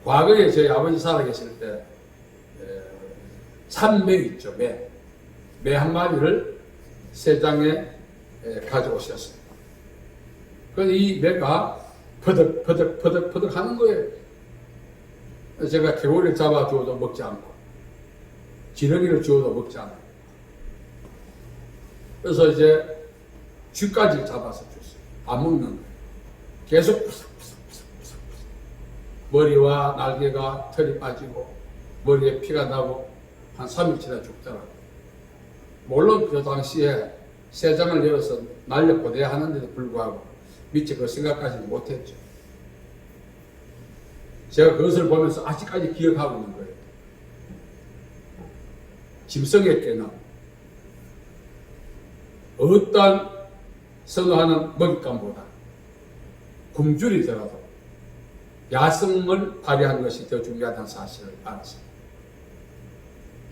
과거에 저희 아버지 살아계실 때 참매 있죠. 매 한 마리를 세장에 가져오셨어요. 그런데 이 매가 퍼덕 하는 거예요. 제가 개구리를 잡아주어도 먹지 않고 지렁이를 주어도 먹지 않고, 그래서 이제 쥐까지 잡아서 줬어요. 안 먹는 거예요. 계속 푸석푸석 머리와 날개가 털이 빠지고 머리에 피가 나고 한 3일 지나 죽더라고요. 물론 그 당시에 세장을 열어서 날려보내야 하는데도 불구하고 미처 그 생각까지는 못했죠. 제가 그것을 보면서 아직까지 기억하고 있는 거예요. 짐승에게는 어떤 선호하는 먹잇감보다 굶주리더라도 야성을 발휘하는 것이 더 중요하다는 사실을 알았습니다.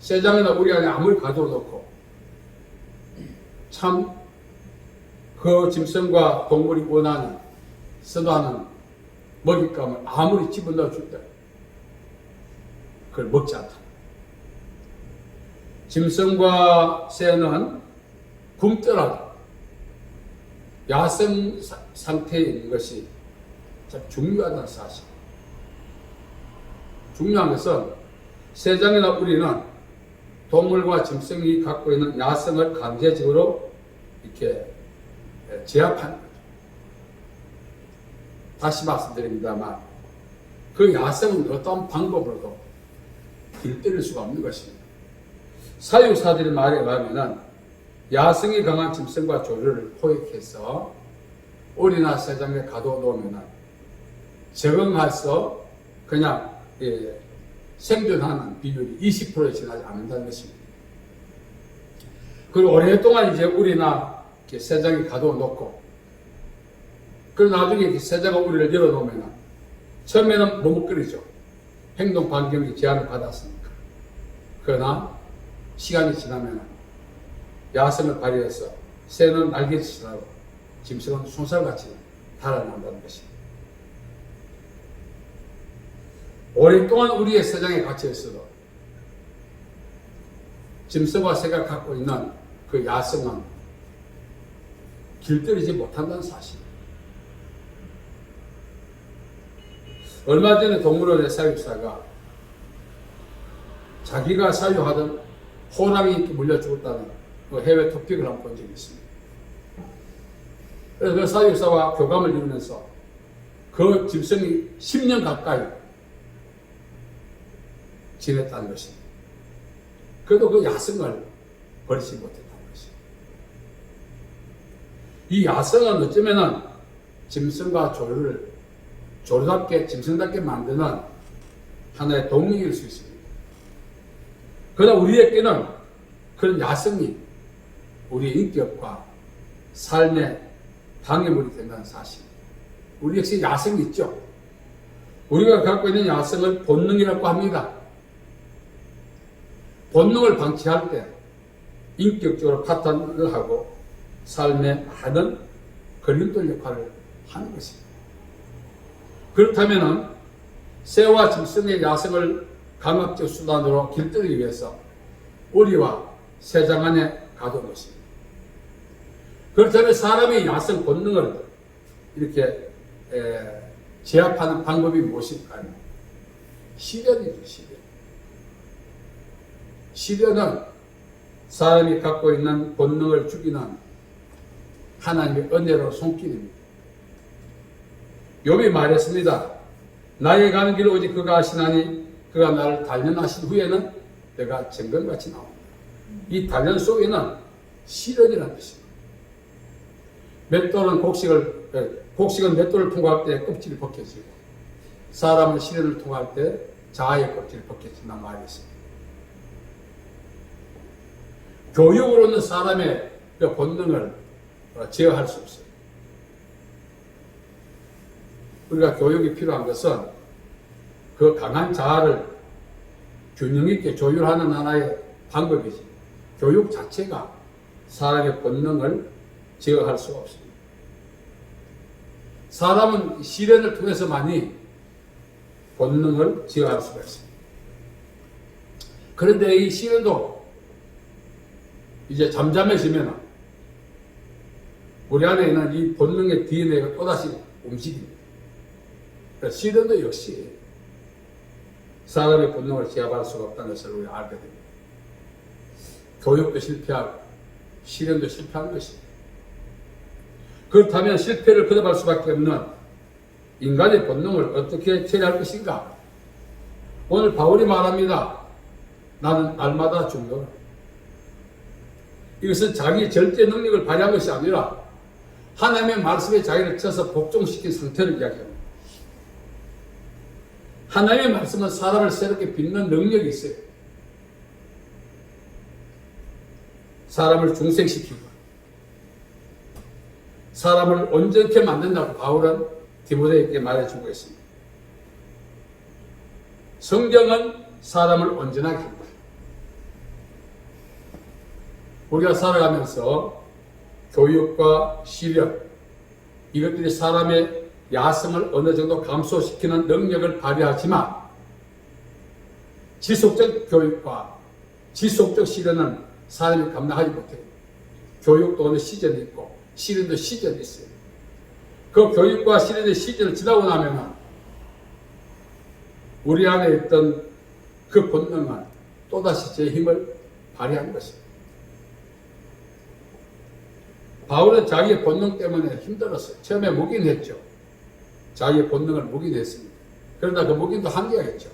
세장이나 우리 안에 아무리 가져놓고 참 그 짐승과 동물이 원하는, 선호하는 먹잇감을 아무리 집어넣어 줄 때 그걸 먹지 않다. 짐승과 새는 굶더라도 야생 상태에 있는 것이 참 중요하다는 사실. 중요한 것은 세장이나 우리는 동물과 짐승이 갖고 있는 야성을 강제적으로 이렇게 제압하는 거죠. 다시 말씀드립니다만 그 야성은 어떤 방법으로도 길들일 수가 없는 것입니다. 사육사들의 말에 의하면 야성이 강한 짐승과 조류를 포획해서 오리나 세장에 가둬놓으면 적응해서 그냥 생존하는 비율이 20%에 지나지 않는다는 것입니다. 그리고 오랫동안 이제 우리나 세장에 가둬놓고, 그리고 나중에 세장과 우리를 열어놓으면 처음에는 머뭇거리죠. 행동 반경이 제한을 받았으니까. 그러나 시간이 지나면 야성을 발휘해서 새는 날개짓을 하고 짐승은 손살같이 달아난다는 것입니다. 오랫동안 우리의 세장에 갇혀 있어도 짐승과 새가 갖고 있는 그 야성은 길들이지 못한다는 사실. 얼마 전에 동물원의 사육사가 자기가 사육하던 호랑이 물려 죽었다는 그 해외 토픽을 한번 본 적이 있습니다. 그래서 그 사육사와 교감을 이루면서 그 짐승이 10년 가까이 지냈다는 것입니다. 그래도 그 야성을 버리지 못했다는 것입니다. 이 야성은 어쩌면은 짐승과 조류를 조류답게, 짐승답게 만드는 하나의 동력일 수 있습니다. 그러나 우리에게는 그런 야성이 우리의 인격과 삶의 방해물이 된다는 사실. 우리 역시 야성이 있죠. 우리가 갖고 있는 야성을 본능이라고 합니다. 본능을 방치할 때 인격적으로 파탄을 하고 삶의 많은 걸림돌 역할을 하는 것입니다. 그렇다면 새와 짐승의 야성을 강압적 수단으로 길들이기 위해서 우리와 세장 안에 가둔 것입니다. 그렇다면 사람의 야성 본능을 이렇게 제압하는 방법이 무엇일까요? 시련이죠, 시련. 시련은 사람이 갖고 있는 본능을 죽이는 하나님의 은혜로 손길입니다. 욥이 말했습니다. 나의 가는 길을 오직 그가 아시나니 그가 나를 단련하신 후에는 내가 정금같이 나옵니다. 이 단련 속에는 시련이라는 것입니다. 곡식은 맷돌을 통과할 때 껍질이 벗겨지고 사람은 시련을 통과할 때 자아의 껍질이 벗겨진다는 말이 있습니다. 교육으로는 사람의 그 본능을 제어할 수 없어요. 우리가 교육이 필요한 것은 그 강한 자아를 균형 있게 조율하는 하나의 방법이지, 교육 자체가 사람의 본능을 제어할 수가 없습니다. 사람은 시련을 통해서만이 본능을 제어할 수가 있습니다. 그런데 이 시련도 이제 잠잠해지면 우리 안에 있는 이 본능의 DNA가 또다시 움직입니다. 그러니까 시련도 역시 사람의 본능을 제압할 수가 없다는 것을 우리가 알게 됩니다. 교육도 실패하고 시련도 실패하는 것입니다. 그렇다면 실패를 거듭할 수밖에 없는 인간의 본능을 어떻게 처리할 것인가? 오늘 바울이 말합니다. 나는 날마다 죽노라. 이것은 자기 절제 능력을 발휘한 것이 아니라 하나님의 말씀에 자기를 쳐서 복종시킨 상태를 이야기합니다. 하나님의 말씀은 사람을 새롭게 빚는 능력이 있어요. 사람을 중생시키고 사람을 온전케 만든다고 바울은 디모데에게 말해주고 있습니다. 성경은 사람을 온전하게 합니다. 우리가 살아가면서 교육과 시련, 이것들이 사람의 야성을 어느 정도 감소시키는 능력을 발휘하지만 지속적 교육과 지속적 시련은 사람이 감당하지 못해요. 교육도 어느 시즌이 있고 시련도 시즌이 있어요. 그 교육과 시련의 시즌을 지나고 나면 우리 안에 있던 그 본능은 또다시 제 힘을 발휘하는 것입니다. 바울은 자기의 본능 때문에 힘들었어요. 처음에 묵인했죠. 자기의 본능을 묵인했습니다. 그러나 그 묵인도 한계가 있죠.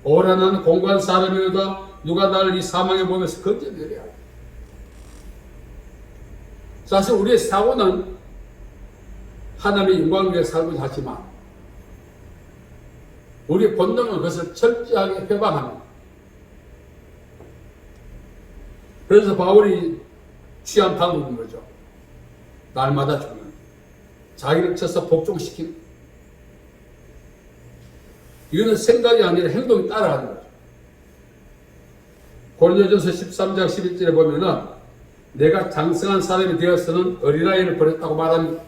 오라 나는 공고한 사람이로다 누가 나를 이 사망의 몸에서 건져내랴. 사실 우리의 사고는 하나님의 영광 위에 살고자 하지만 우리의 본능은 그것을 철저하게 회방합니다. 그래서 바울이 취한 방법은 뭐죠? 날마다 죽는, 자기를 쳐서 복종시키는. 이거는 생각이 아니라 행동이 따라가는 거죠. 고린도전서 13장 11절에 보면은 내가 장성한 사람이 되어서는 어린아이를 버렸다고 말합니다.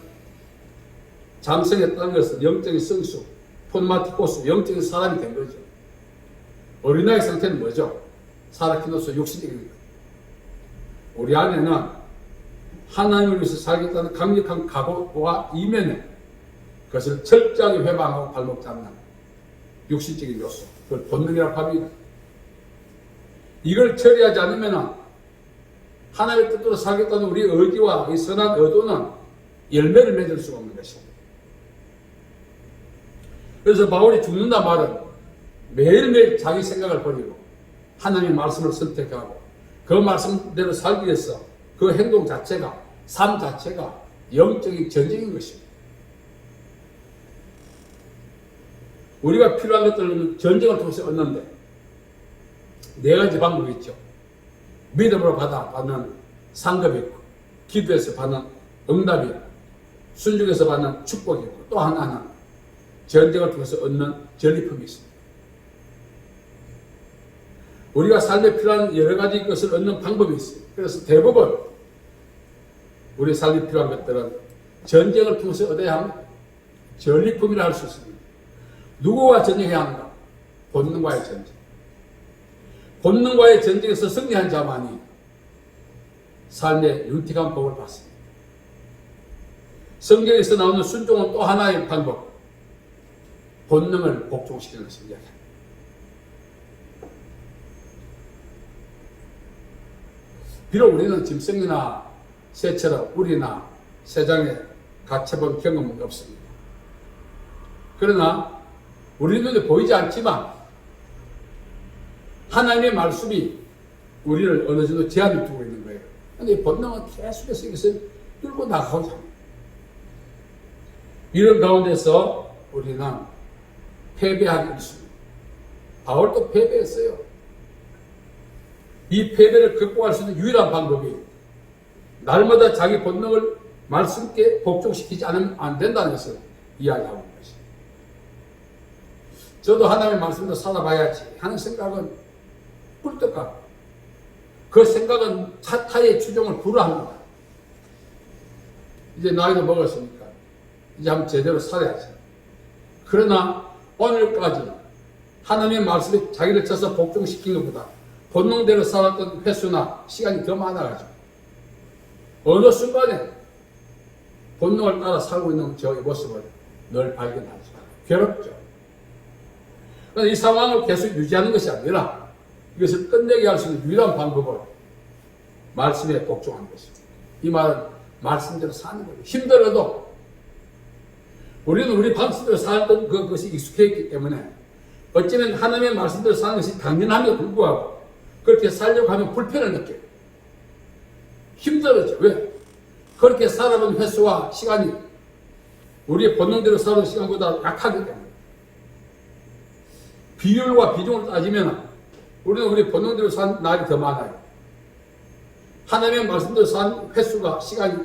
장성했다는 것은 영적인 성수, 폰마티코스, 영적인 사람이 된 거죠. 어린아이 상태는 뭐죠? 사라키노스, 육신적인 것. 우리 안에는 하나님을 위해서 살겠다는 강력한 각오와 이면에 그것을 철저하게 회방하고 발목 잡는 육신적인 요소, 그걸 본능이라고 합니다. 이걸 처리하지 않으면 하나님의 뜻대로 살겠다는 우리 의지와 이 선한 의도는 열매를 맺을 수가 없는 것입니다. 그래서 바울이 죽는다 말은 매일매일 자기 생각을 버리고 하나님의 말씀을 선택하고 그 말씀대로 살기 위해서 그 행동 자체가, 삶 자체가 영적인 전쟁인 것입니다. 우리가 필요한 것들은 전쟁을 통해서 얻는데 네 가지 방법이 있죠. 믿음으로 받는 상급이 있고, 기도에서 받는 응답이 있고, 순종에서 받는 축복이 있고, 또 하나는 전쟁을 통해서 얻는 전리품이 있습니다. 우리가 삶에 필요한 여러 가지 것을 얻는 방법이 있어요. 그래서 대부분 우리 삶에 필요한 것들은 전쟁을 통해서 얻어야 합니다. 전리품이라 할 수 있습니다. 누구와 전쟁해야 하는가? 본능과의 전쟁. 본능과의 전쟁에서 승리한 자만이 삶의 윤택한 복을 받습니다. 성경에서 나오는 순종은 또 하나의 방법. 본능을 복종시키는 것을 이야기합니다. 비록 우리는 짐승이나 새처럼 우리나 세상에 갇혀본 경험은 없습니다. 그러나 우리 눈에 보이지 않지만 하나님의 말씀이 우리를 어느 정도 제한을 두고 있는 거예요. 그런데 이 본능은 계속해서 이것을 뚫고 나가고자 합니다. 이런 가운데서 우리는 패배하기 있습니다. 바울도 패배했어요. 이 패배를 극복할 수 있는 유일한 방법이 날마다 자기 본능을 말씀께 복종시키지 않으면 안 된다는 것을 이야기하고 있는 것입니다. 저도 하나님의 말씀도 살아봐야지 하는 생각은 꿀떡하고 그 생각은 타의 추종을 불허합니다. 이제 나이도 먹었으니까 이제 한번 제대로 살아야지. 그러나 오늘까지 하나님의 말씀이 자기를 쳐서 복종시킨 것보다 본능대로 살았던 횟수나 시간이 더 많아가지고 어느 순간에 본능을 따라 살고 있는 저의 모습을 늘 발견하죠. 괴롭죠. 그런데 이 상황을 계속 유지하는 것이 아니라 이것을 끝내게 할 수 있는 유일한 방법은 말씀에 복종하는 것입니다. 이 말은 말씀대로 사는 거예요. 힘들어도 우리는 우리 방식대로 살던 그것이 익숙해 있기 때문에 어쩌면 하나님의 말씀대로 사는 것이 당연함에도 불구하고 그렇게 살려고 하면 불편을 느껴요. 힘들어져. 왜? 그렇게 살아본 횟수와 시간이 우리의 본능대로 살아온 시간보다 약하기 때문에. 비율과 비중을 따지면 우리는 우리 본능대로 산 날이 더 많아요. 하나님의 말씀대로 산 횟수가 시간이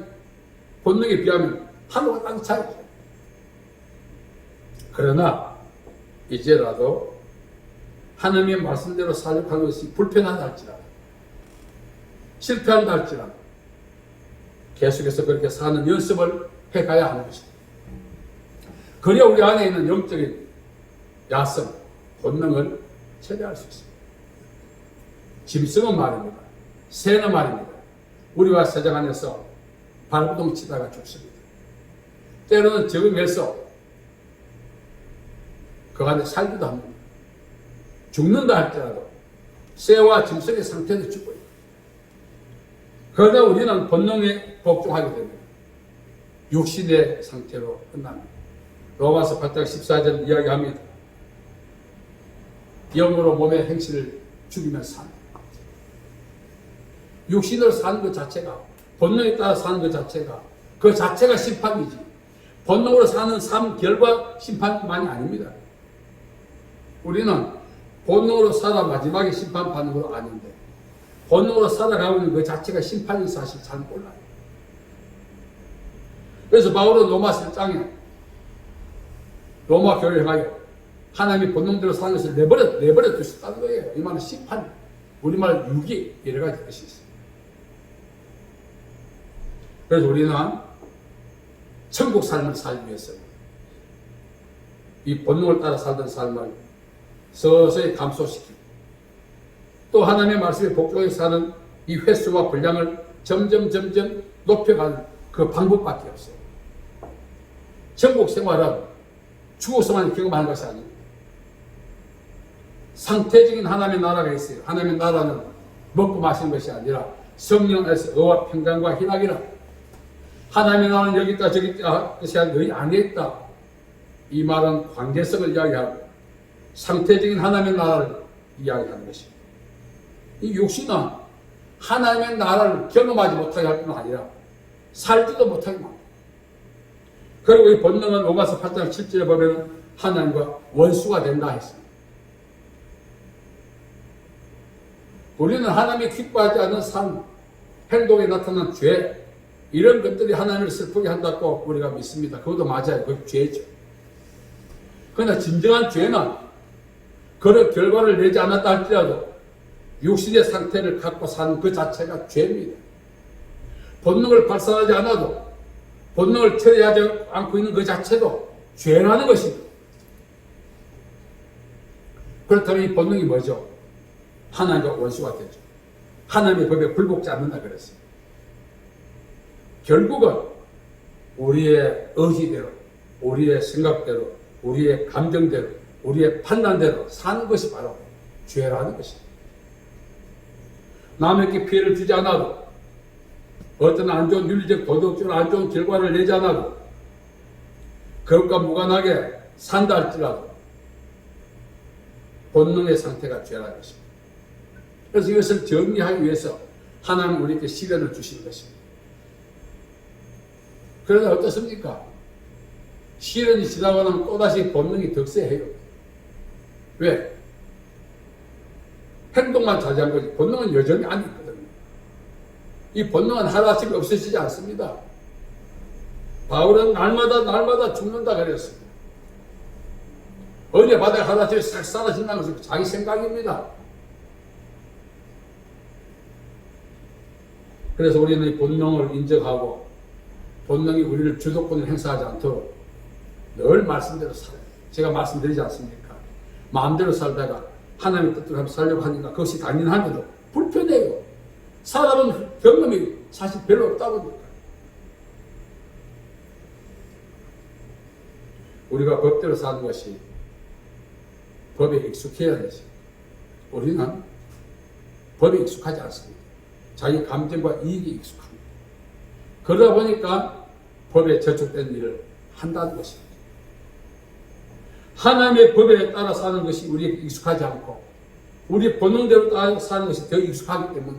본능에 비하면 하늘과 땅 차이죠. 그러나 이제라도 하나님의 말씀대로 살려고 하는 것이 불편하다 할지라도 실패한다 할지라도 계속해서 그렇게 사는 연습을 해가야 하는 것입니다. 그래야 우리 안에 있는 영적인 야성, 본능을 처리할 수 있습니다. 짐승은 말입니다. 새는 말입니다. 우리와 세상 안에서 발부동 치다가 죽습니다. 때로는 적응해서 그 안에 살기도 합니다. 죽는다 할지라도 새와 짐승의 상태도 죽어요. 그러나 우리는 본능에 복종하게 됩니다. 육신의 상태로 끝납니다. 로마서 8장 14절 이야기합니다. 영으로 몸의 행실을 죽이며 삽니다. 육신으로 사는 것 자체가, 본능에 따라 사는 것 자체가, 그 자체가 심판이지. 본능으로 사는 삶 결과 심판만이 아닙니다. 우리는 본능으로 살아 마지막에 심판받는 건 아닌데, 본능으로 살아가고 있는 그 자체가 심판인 사실 잘 몰라요. 그래서 바울은 로마 7장에 로마 교회를 향하여 하나님이 본능대로 사는 것을 내버려 두셨다는 거예요. 이 말은 심판, 우리말 유기, 여러 가지 뜻이 있어요. 그래서 우리는 천국 삶을 살기 위해서 이 본능을 따라 살던 삶을 서서히 감소시키고 또 하나님의 말씀에 복종해 사는 이 횟수와 분량을 점점 높여가는 그 방법밖에 없어요. 천국 생활은 죽어서만 경험하는 것이 아닙니다. 상태적인 하나님의 나라가 있어요. 하나님의 나라는 먹고 마시는 것이 아니라 성령 안에서 의와 평강과 희락이라. 하나님의 나라는 여기 있다 저기 있다 것이 아니라 너희 안에 있다. 이 말은 관계성을 이야기하고 상태적인 하나님의 나라를 이야기하는 것입니다. 이 육신은 하나님의 나라를 경험하지 못하게 할 뿐만 아니라 살지도 못하게 합니다. 그리고 이 본능은 로마서 8장 7절에 보면 하나님과 원수가 된다 했습니다. 우리는 하나님이 기뻐하지 않는 삶, 행동에 나타난 죄, 이런 것들이 하나님을 슬프게 한다고 우리가 믿습니다. 그것도 맞아요. 그게 죄죠. 그러나 진정한 죄는 그런 결과를 내지 않았다 할지라도 육신의 상태를 갖고 사는 그 자체가 죄입니다. 본능을 발산하지 않아도 본능을 처리하지 않고 있는 그 자체도 죄라는 것입니다. 그렇다면 이 본능이 뭐죠? 하나님과 원수가 되죠. 하나님의 법에 불복지 않는다 그랬어요. 결국은 우리의 의지대로, 우리의 생각대로, 우리의 감정대로, 우리의 판단대로 사는 것이 바로 죄라는 것입니다. 남에게 피해를 주지 않아도 어떤 안 좋은 윤리적 도덕적으로 안 좋은 결과를 내지 않아도 그것과 무관하게 산다 할지라도 본능의 상태가 죄라는 것입니다. 그래서 이것을 정리하기 위해서 하나님은 우리에게 시련을 주시는 것입니다. 그러나 어떻습니까? 시련이 지나고 나면 또다시 본능이 득세해요. 왜? 행동만 자제한 거지 본능은 여전히 안 있거든요. 이 본능은 하루아침에 없어지지 않습니다. 바울은 날마다 죽는다 그랬습니다. 은혜 받아 하루아침에 싹 사라진다는 것은 자기 생각입니다. 그래서 우리는 이 본능을 인정하고 본능이 우리를 주도권을 행사하지 않도록 늘 말씀대로 살아요. 제가 말씀드리지 않습니까? 마음대로 살다가 하나님의 뜻대로 하면서 살려고 하니까 그것이 당연한데도 불편해요. 사람은 경험이 사실 별로 없다 보니까. 우리가 법대로 사는 것이 법에 익숙해야 되지. 우리는 법에 익숙하지 않습니다. 자기 감정과 이익에 익숙합니다. 그러다 보니까 법에 저촉된 일을 한다는 것입니다. 하나님의 법에 따라 사는 것이 우리에게 익숙하지 않고 우리 본능대로 따라 사는 것이 더 익숙하기 때문에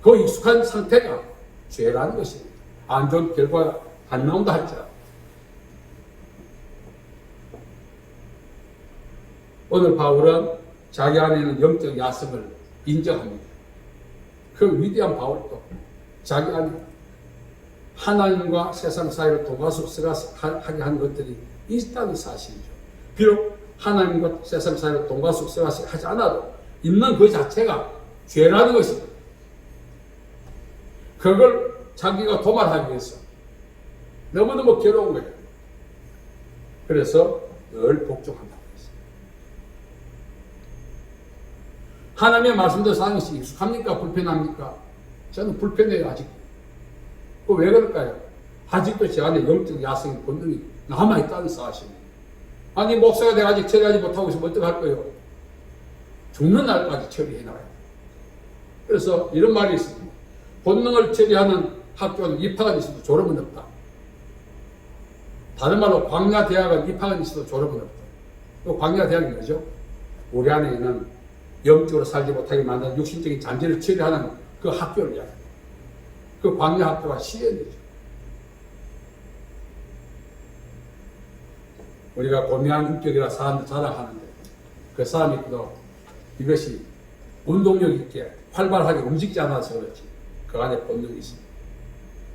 그 익숙한 상태가 죄라는 것입니다. 안 좋은 결과가 안 나온다 할지라도. 오늘 바울은 자기 안에는 영적 야성을 인정합니다. 그 위대한 바울도 자기 안에 하나님과 세상 사이를 동가숙색하게 하는 것들이 있다는 사실이죠. 비록 하나님과 세상 사이를 동가숙색하지 않아도 있는 그 자체가 죄라는 것입니다. 그걸 자기가 도말하기 위해서 너무너무 괴로운 거예요. 그래서 늘 복종한다. 하나님의 말씀대로 사는 것이 익숙합니까? 불편합니까? 저는 불편해요, 아직도. 왜 그럴까요? 아직도 제 안에 영적 야성의 본능이 남아있다는 사실입니다. 아니, 목사가 내가 아직 처리하지 못하고 있으면 어떡할 거예요? 죽는 날까지 처리해놔야 돼요. 그래서 이런 말이 있습니다. 본능을 처리하는 학교는 입학은 있어도 졸업은 없다. 다른 말로 광야대학은 입학은 있어도 졸업은 없다. 또 광야대학이 뭐죠? 우리 안에 있는 영적으로 살지 못하게 만드는 육신적인 잔재를 처리하는 그 학교를 이야기합니다. 그 광야학교가 시연이죠. 우리가 고명한 인격이라 사람들 자랑하는데 그 사람이 또 이것이 운동력 있게 활발하게 움직이지 않아서 그렇지 그 안에 본능이 있습니다.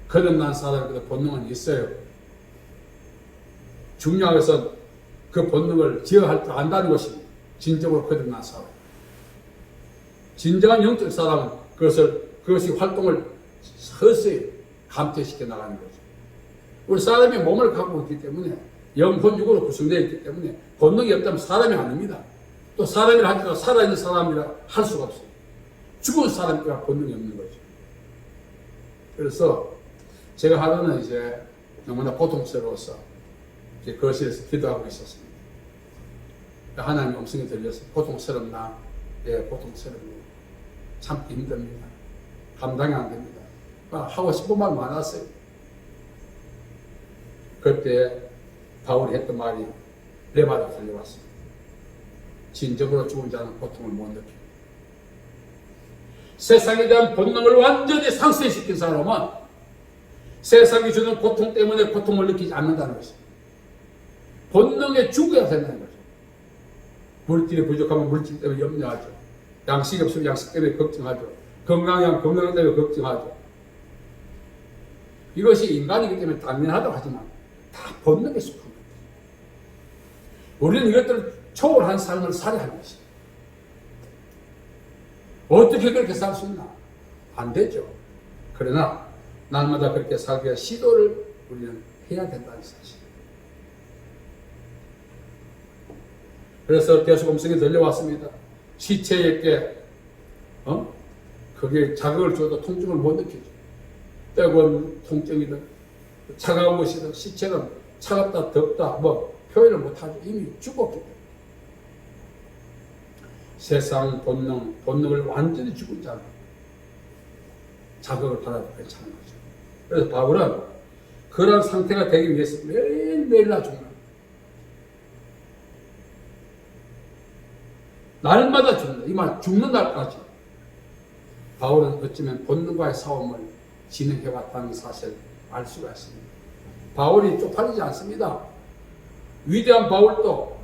거듭난 사람에게도 본능은 있어요. 중요한 것은 그 본능을 제어할 줄 안다는 것이 진정으로 거듭난 사람. 진정한 영적 사람은 그것이 활동을 서서히 감퇴시켜 나가는 거죠. 우리 사람이 몸을 갖고 있기 때문에 영혼 육으로 구성되어 있기 때문에 본능이 없다면 사람이 아닙니다. 또 사람이라 하더라도 살아있는 사람이라 할 수가 없어요. 죽은 사람이라 본능이 없는 거죠. 그래서 제가 하루는 이제 너무나 고통스러워서 이제 거실에서 기도하고 있었습니다. 하나님의 음성이 들려서 고통스럽나? 예, 고통스럽네요. 참기 힘듭니다. 감당이 안 됩니다. 하고 싶은 말 많았어요. 그때 바울이 했던 말이 내 말에 들려왔습니다. 진정으로 죽은 자는 고통을 못 느낍니다. 세상에 대한 본능을 완전히 상쇄시킨 사람은 세상이 주는 고통 때문에 고통을 느끼지 않는다는 것입니다. 본능에 죽어야 된다는 거죠. 물질이 부족하면 물질 때문에 염려하죠. 양식이 없으면 양식 때문에 걱정하죠. 건강하면 건강 때문에 걱정하죠. 이것이 인간이기 때문에 당연하다고 하지만 다 본능에 속한 겁니다. 우리는 이것들을 초월한 삶을 살아야 하는 것입니다. 어떻게 그렇게 살 수 있나? 안 되죠. 그러나 날마다 그렇게 살기 위해 시도를 우리는 해야 된다는 사실. 그래서 계속 음성이 들려왔습니다. 시체에게 그게 자극을 줘도 통증을 못 느끼죠. 뜨거운 통증이든 차가운 것이든 시체는 차갑다 덥다 표현을 못하죠. 이미 죽었기 때문에. 세상 본능을 완전히 죽은 자는 자극을 받아도 괜찮은 거죠. 그래서 바울은 그런 상태가 되기 위해서 매일매일 죽는 날마다 죽는다. 이 말 죽는 날까지 바울은 어쩌면 본능과의 싸움을 진행해왔다는 사실을 알 수가 있습니다. 바울이 쪽팔리지 않습니다. 위대한 바울도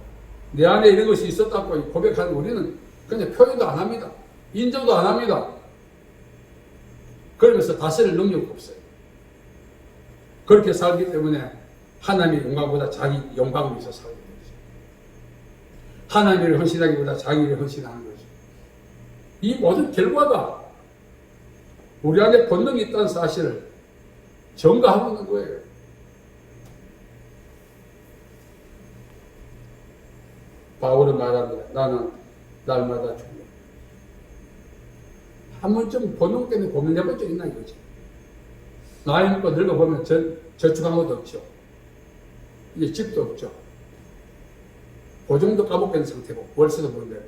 내 안에 이런 것이 있었다고 고백하는 우리는 그냥 표현도 안 합니다. 인정도 안 합니다. 그러면서 다스릴 능력이 없어요. 그렇게 살기 때문에 하나님의 영광보다 자기 영광을 위해서 살게 되죠. 하나님을 헌신하기보다 자기를 헌신하는 거죠. 이 모든 결과가 우리 안에 본능이 있다는 사실을 전가하고 있는 거예요. 바울은 말합니다. 나는 날마다 죽는다. 한 번쯤 본능 때문에 고민해본 적 있나 이거지. 나이 먹고 늙어보면 저축한 것도 없죠. 이제 집도 없죠. 보증도 까먹게 된 상태고 월세도 모른대.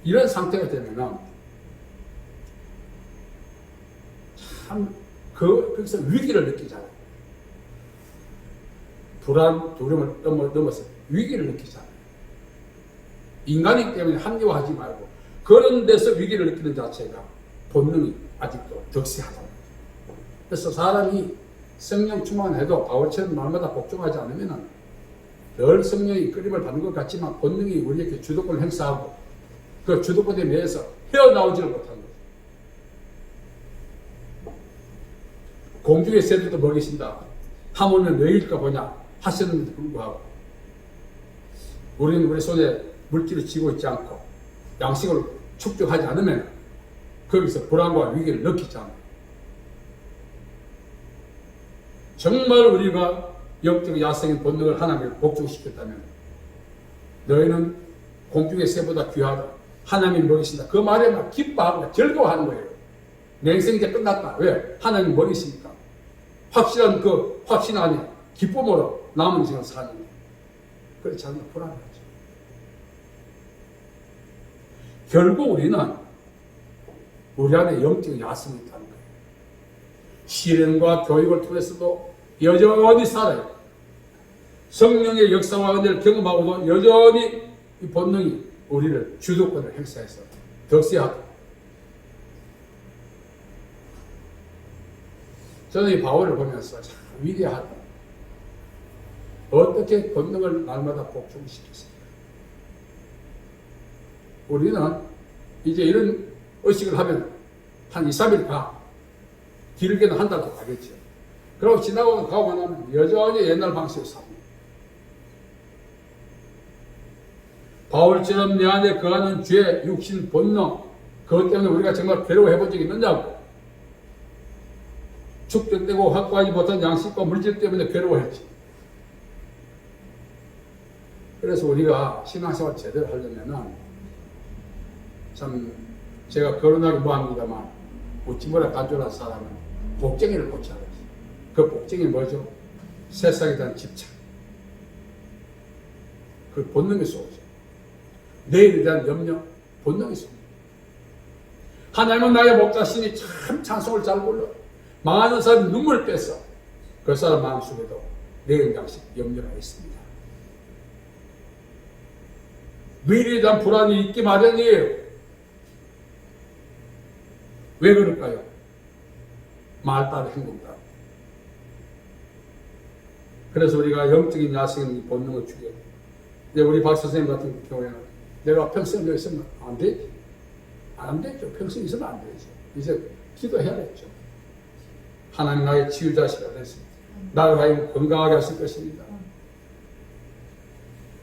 이런 상태가 되면은 참 거기서 위기를 느끼잖아요. 불안, 두려움을 넘어서 위기를 느끼잖아요. 인간이기 때문에 합리화하지 말고 그런 데서 위기를 느끼는 자체가 본능이 아직도 덕세하다. 그래서 사람이 성령 충만해도 바울처럼 날마다 복종하지 않으면 늘 성령이 끌림을 받는 것 같지만 본능이 우리에게 주도권을 행사하고 그 주도권에 매여서 헤어나오지를 못하는 거죠. 공중의 새들도 먹이신다. 하물며 너희일까 보냐 하시는데도 불구하고 우리는 우리 손에 물질을 쥐고 있지 않고 양식을 축적하지 않으면 거기서 불안과 위기를 느끼잖아. 정말 우리가 영적 야생의 본능을 하나님께 복종시켰다면 너희는 공중의 새보다 귀하다. 하나님이 먹이신다. 그 말에 막 기뻐하고 즐거워하는 거예요. 내 인생 이제 끝났다. 왜? 하나님 먹이시니까. 확실한 그 확신 안에 기쁨으로 남은 인생을 사는 거예요. 그렇지 않으면 불안하죠. 결국 우리는 우리 안에 영적 야성이 있다는 거예요. 실현과 교육을 통해서도 여전히 살아요. 성령의 역사와 은혜를 경험하고도 여전히 이 본능이 우리를 주도권을 행사해서 덕세하다. 저는 이 바울을 보면서 참 위대하다. 어떻게 본능을 날마다 복종시켰습니까? 우리는 이제 이런 의식을 하면 한 2, 3일 가. 길게는 한 달도 가겠죠. 그리고 지나고 가고 나면 여전히 옛날 방식으로 삽니다. 바울처럼 내 안에 거하는 죄, 육신, 본능, 그것 때문에 우리가 정말 괴로워해 본 적이 있느냐고. 축적되고 확보하지 못한 양식과 물질 때문에 괴로워했지. 그래서 우리가 신앙생활 제대로 하려면은 참 제가 거론하기 뭐합니다만 웃지 뭐라 간절한 사람은 복쟁이를 고쳐야 돼. 그 복쟁이 뭐죠? 세상에 대한 집착. 그 본능이 쏘죠. 내일에 대한 염려, 본능이 쏘죠. 하나님은 나의 목자시니 참 찬송을 잘 불러. 망하는 사람이 눈물을 뺐어. 그 사람 마음속에도 내일 양식 염려가 있습니다. 미래에 대한 불안이 있기 마련이에요. 왜 그럴까요? 말 따라 행동 따라. 그래서 우리가 영적인 야생의 본능을 죽여야 돼. 근데 우리 박 선생님 같은 경우에는 내가 평생 여기 있으면 안 되지. 안 되죠. 평생 있으면 안 되죠. 이제 기도해야겠죠. 하나님 나의 치유자시가 됐습니다. 나를 하여 건강하게 하실 것입니다.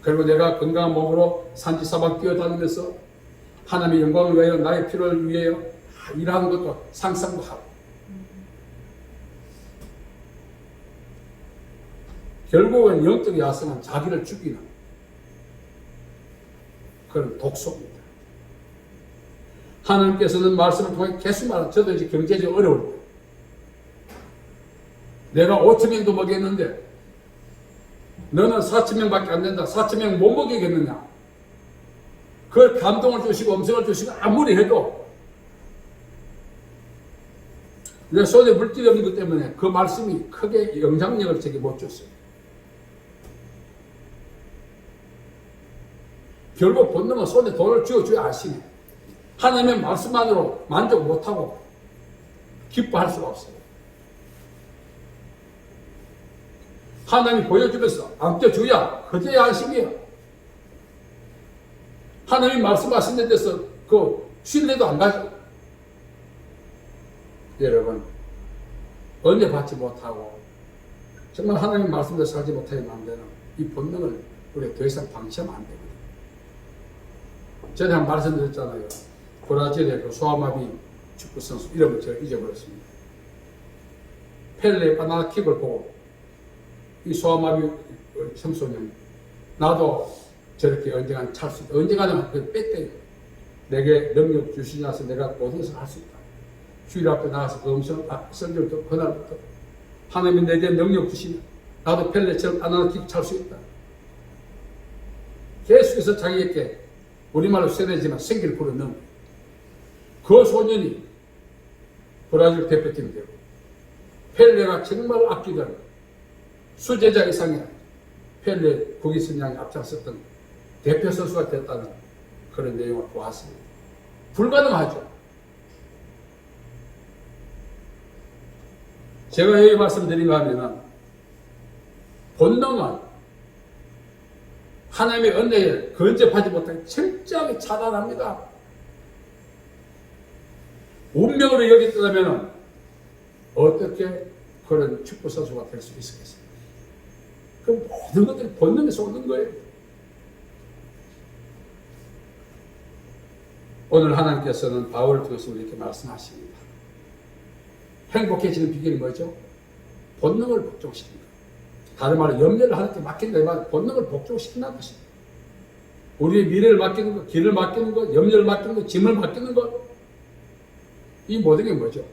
그리고 내가 건강한 몸으로 산지사방 뛰어다니면서 하나님의 영광을 위하여 나의 필요를 위하여 일하는 것도 상상도 하고 결국은 영적 야성은 자기를 죽이는 그런 독소입니다. 하나님께서는 말씀을 통해 계속 말하는 저도 이제 경제적으로 어려울 때 내가 5,000명도 먹였는데 너는 4,000명밖에 안 된다. 4,000명 못 먹이겠느냐. 그 감동을 주시고 음성을 주시고 아무리 해도 내 손에 물질이 없는 것 때문에 그 말씀이 크게 영향력을 제게 못 줬어요. 결국 본능은 손에 돈을 쥐어줘야 아시네. 하나님의 말씀만으로 만족 못하고 기뻐할 수가 없어요. 하나님이 보여주면서 안겨줘야 그제야 안심이에요. 하나님이 말씀하시는 데서 그 신뢰도 안 가죠. 여러분, 은혜 받지 못하고 정말 하나님 말씀대로 살지 못하게 만드는 이 본능을 우리가 더 이상 방치하면 안 되거든요. 전에 한 말씀드렸잖아요. 브라질의 그 소아마비 축구 선수 이름을 제가 잊어버렸습니다. 펠레 바나나 킥을 보고 이 소아마비 청소년 나도 저렇게 언젠가 찰 수 있다. 언젠가는 그 뺐대. 내게 능력 주시냐서 내가 모든 것을 할 수 있다. 주일 앞에 나가서 그 성경을 듣고 그날부터 하나님이 내게 능력 주시면 나도 펠레처럼 안아놓기 찰 수 있다. 계속해서 자기에게 우리말로 세뇌지만 생기를 불어넣은 그 소년이 브라질 대표팀이 되고 펠레가 정말 아끼던 수제자 이상의 펠레 국위 선양에 앞장섰던 대표 선수가 됐다는 그런 내용을 보았습니다. 불가능하죠. 제가 여기 말씀드린 거 하면은 본능은 하나님의 은혜에 근접하지 못하게 철저하게 차단합니다. 운명으로 여겼다면 어떻게 그런 축구 선수가 될 수 있었겠습니까? 그 모든 것들이 본능에서 오는 거예요. 오늘 하나님께서는 바울을 통해서 우리에게 말씀하십니다. 행복해지는 비결이 뭐죠? 본능을 복종시키는 것. 다른 말로 염려를 하나님께 맡긴다. 이 말 본능을 복종시킨다는 것입니다. 우리의 미래를 맡기는 것, 길을 맡기는 것, 염려를 맡기는 것, 짐을 맡기는 것. 이 모든 게 뭐죠?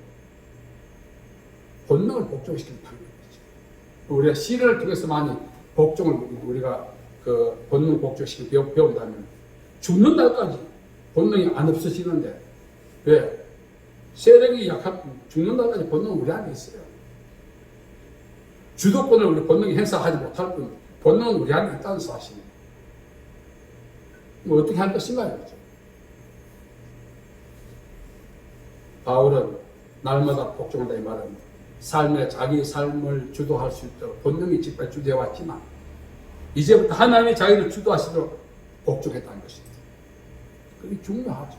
본능을 복종시키는 방법이죠. 우리가 시를 통해서 많이 복종을 우리가 그 본능 복종시키는 배운다면 죽는 날까지 본능이 안 없어지는데 왜? 세력이 약한 죽는 날까지 본능은 우리 안에 있어요. 주도권을 우리 본능이 행사하지 못할 뿐 본능은 우리 안에 있다는 사실입니다. 뭐 어떻게 할 것인가요? 그렇죠? 바울은 날마다 복종한다 이 말은 삶에 자기 삶을 주도할 수 있도록 본능이 지금까지 주도해왔지만 이제부터 하나님이 자기를 주도하시도록 복종했다는 것입니다. 그게 중요하죠.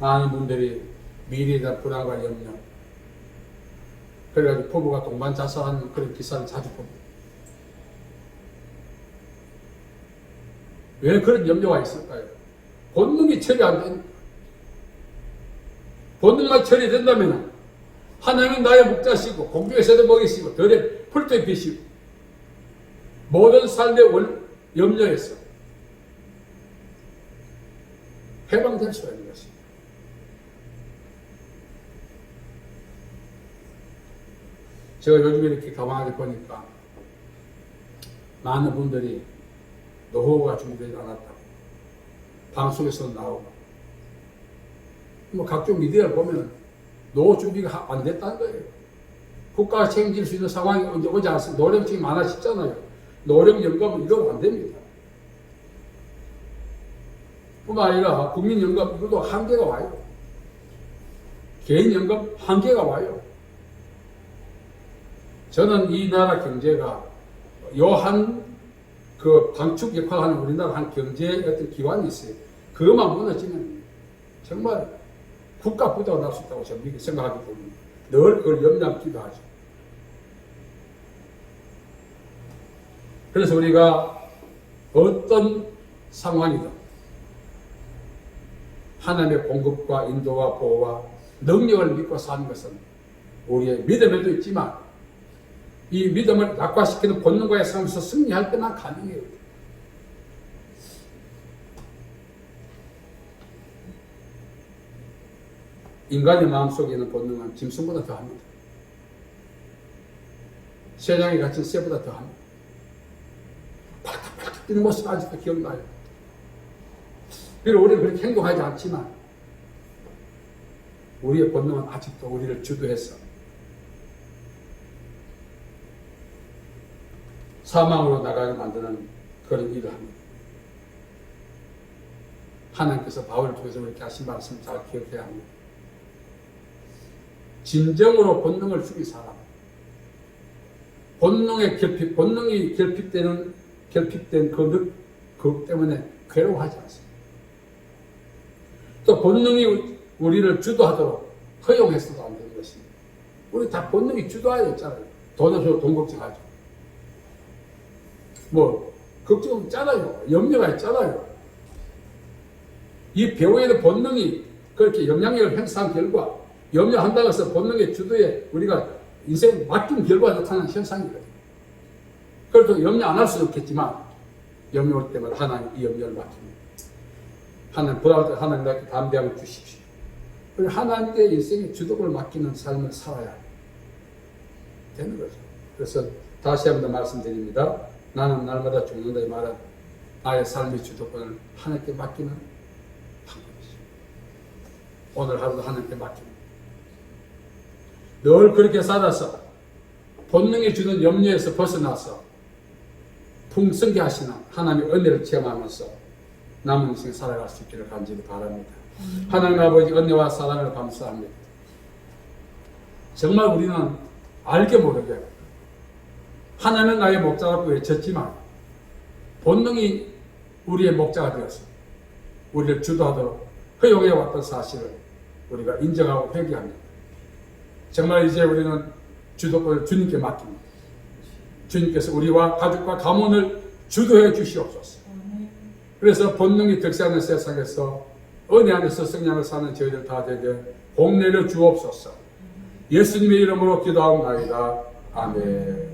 많은 분들이 미래에 대한 불안과 염려 그래가지고 부부가 동반 자살하는 그런 기사를 자주 봅니다. 왜 그런 염려가 있을까요? 본능이 처리 안 되니까. 본능만 처리된다면 하나님은 나의 목자시고 공중에서도 먹이시고 들에 풀도에 비시고 모든 삶의 염려에서 해방될 수가 있는 것입니다. 제가 요즘에 이렇게 가만히 보니까 많은 분들이 노후가 준비되지 않았다고 방송에서 나오고 뭐 각종 미디어를 보면 노후 준비가 안 됐다는 거예요. 국가가 책임질 수 있는 상황이 오지 않습니다. 노령층이 많아졌잖아요. 노령연금은 이러면 안 됩니다. 뿐만 아니라 국민연금 이것도 한계가 와요. 개인연금 한계가 와요. 저는 이 나라 경제가 요한 그 방축 역할을 하는 우리나라 한 경제의 어떤 기관이 있어요. 그것만 무너지면 정말 국가 부도가 날 수 있다고 저는 생각하기 때문에 늘 그걸 염려하기도 하죠. 그래서 우리가 어떤 상황이든 하나님의 공급과 인도와 보호와 능력을 믿고 사는 것은 우리의 믿음에도 있지만 이 믿음을 약화시키는 본능과의 싸움에서 승리할 때만 가능해요. 인간의 마음속에 있는 본능은 짐승보다 더합니다. 세상에 갇힌 새보다 더합니다. 팔딱팔딱 뛰는 모습 아직도 기억나요. 그리고 우리는 그렇게 행동하지 않지만 우리의 본능은 아직도 우리를 주도해서 사망으로 나가게 만드는 그런 일을 합니다. 하나님께서 바울을 통해서 이렇게 하신 말씀을 잘 기억해야 합니다. 진정으로 본능을 죽인 사람, 본능이 결핍된 그 때문에 괴로워하지 않습니다. 또 본능이 우리를 주도하도록 허용해서도 안 되는 것입니다. 우리 다 본능이 주도하여 있잖아요. 돈 걱정하죠. 뭐 걱정 있잖아요. 염려가 있잖아요. 이 배우에는 본능이 그렇게 영향력을 행사한 결과 염려한다고 해서 본능의 주도에 우리가 인생을 맡긴 결과가 나타나는 현상이거든요. 그래도 염려 안 할 수는 없겠지만 염려 올 때마다 하나님 이 염려를 맡깁니다. 하나님 불안할 때 하나님 나에게 담대함을 주십시오. 그리고 하나님께 인생의 주도권을 맡기는 삶을 살아야 되는 거죠. 그래서 다시 한번 말씀드립니다. 나는 날마다 죽는다 이 말은 나의 삶의 주도권을 하나님께 맡기는 방법이죠. 오늘 하루도 하나님께 맡깁니다. 늘 그렇게 살아서 본능이 주는 염려에서 벗어나서 풍성게 하시는 하나님의 은혜를 체험하면서 남은 인생 살아갈 수 있기를 간절히 바랍니다. 하나님 아버지 은혜와 사랑을 감사합니다. 정말 우리는 알게 모르게 하나님은 나의 목자라고 외쳤지만 본능이 우리의 목자가 되어서 우리를 주도하도록 허용해 왔던 사실을 우리가 인정하고 회개합니다. 정말 이제 우리는 주도권을 주님께 맡깁니다. 주님께서 우리와 가족과 가문을 주도해 주시옵소서. 그래서 본능이 득세하는 세상에서 은혜 안에서 성량을 사는 저희들 다 되게 복내려 주옵소서. 예수님의 이름으로 기도하옵나이다. 아멘.